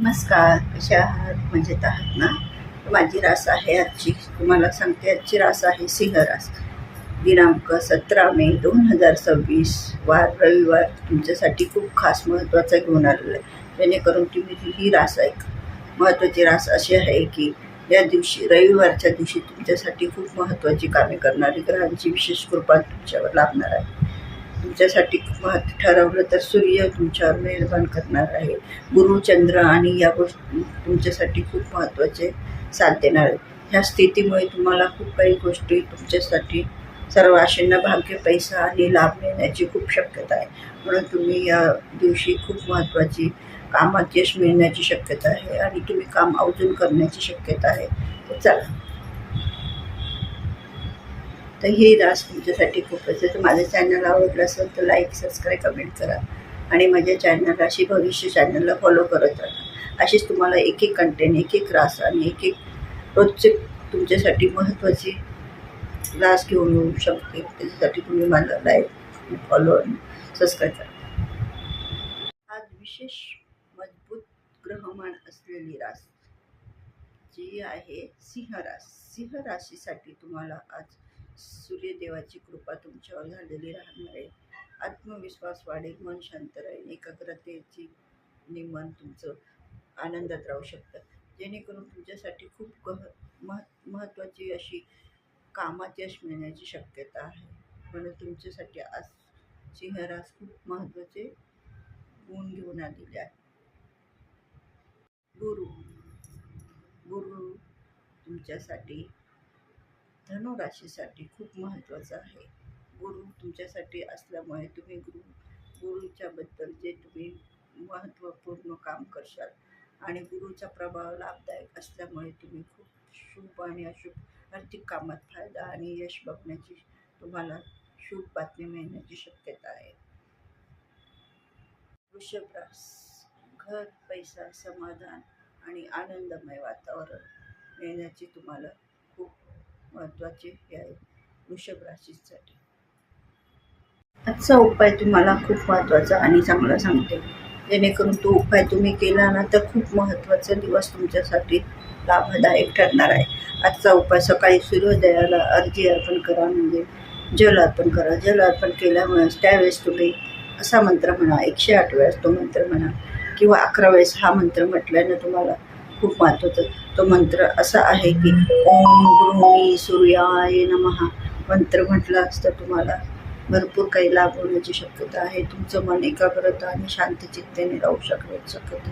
नमस्कार, कशा आहात? मजेत आहात ना? माझी रास आहे आजची, तुम्हाला सांगते. आजची रास आहे सिंह रास. दिनांक 17 मे 2026, वार रविवार तुमच्यासाठी खूप खास महत्त्वाचा घेऊन आलेला आहे, जेणेकरून तुम्ही ही रास ऐका. महत्त्वाची रास अशी आहे की या दिवशी, रविवारच्या दिवशी, तुमच्यासाठी खूप महत्त्वाची कामे करणारी ग्रहांची विशेष कृपा तुमच्यावर लाभणार आहे. तुमच्यासाठी महत्त्व ठरवलं तर सूर्य तुमच्यावर मेहरबान करणार आहे. गुरु, चंद्र आणि या गोष्टी तुमच्यासाठी खूप महत्त्वाचे साथ देणार आहेत. ह्या स्थितीमुळे तुम्हाला खूप काही गोष्टी तुमच्यासाठी, सर्व आशेंना भाग्य, पैसा आणि लाभ मिळण्याची खूप शक्यता आहे. म्हणून तुम्ही या दिवशी खूप महत्त्वाची कामात यश मिळण्याची शक्यता आहे आणि तुम्ही काम आवर्जून करण्याची शक्यता आहे. तर चला, तर ही रास तुमच्यासाठी खूप असेल. तर माझं चॅनल आवडलं असेल तर लाईक, सबस्क्राईब, कमेंट करा आणि माझ्या चॅनल राशी भविष्य चॅनलला फॉलो करत राहा. अशीच तुम्हाला एक एक कंटेंट, एक एक रास आणि एक एक रोजचे तुमच्यासाठी महत्त्वाची रास घेऊन येऊ शकते. त्याच्यासाठी तुम्ही मला लाईक, फॉलो आणि सबस्क्राईब करा. आज विशेष मजबूत ग्रहमान असलेली रास जी आहे सिंह रास. सिंह राशीसाठी तुम्हाला आज सूर्यदेवाची कृपा तुमच्यावर झालेली राहणार आहे. आत्मविश्वास वाढेल, मन शांत राहील, एकाग्रतेची मन तुमचं आनंदात राहू शकतं, जेणेकरून तुमच्यासाठी खूप महत्त्वाची अशी कामात यश मिळण्याची शक्यता आहे. म्हणून तुमच्यासाठी आज सिंह रास खूप महत्त्वाचे गुण घेऊन आलेले आहे. गुरु तुमच्यासाठी, धनुराशीसाठी खूप महत्त्वाचं आहे. गुरु तुमच्यासाठी असल्यामुळे तुम्ही गुरुच्या बद्दल जे तुम्ही महत्त्वपूर्ण काम करशाल आणि गुरुचा प्रभाव लाभदायक असल्यामुळे तुम्ही खूप शुभ आणि अशुभ आर्थिक कामात फायदा आणि यश बघण्याची, तुम्हाला शुभ बातमी मिळण्याची शक्यता आहे. वृषभ रास, घर, पैसा, समाधान आणि आनंदमय वातावरण मिळण्याची तुम्हाला खूप महत्त्वाचे हे आहे वृषभ राशीसाठी. आजचा उपाय तुम्हाला खूप महत्त्वाचा आणि चांगला सांगते, जेणेकरून तो उपाय तुम्ही केला ना तर खूप महत्त्वाचा दिवस तुमच्यासाठी लाभदायक ठरणार आहे. आजचा उपाय, सकाळी सूर्योदयाला अर्घ्य अर्पण करा, म्हणजे जल अर्पण करा. जल अर्पण केल्यामुळे त्यावेळेस तुम्ही असा मंत्र म्हणा, 108 वेळेस तो मंत्र म्हणा किंवा 11 वेळेस हा मंत्र म्हटल्यानं तुम्हाला खूप महत्त्वाचं. तो मंत्र असा आहे की ओम गुरुमी सूर्याय नमः. मंत्र म्हटलं असतं तुम्हाला भरपूर काही लाभ होण्याची शक्यता आहे. तुमचं मन एकाग्रता आणि शांतचित्तेने राहू शकत.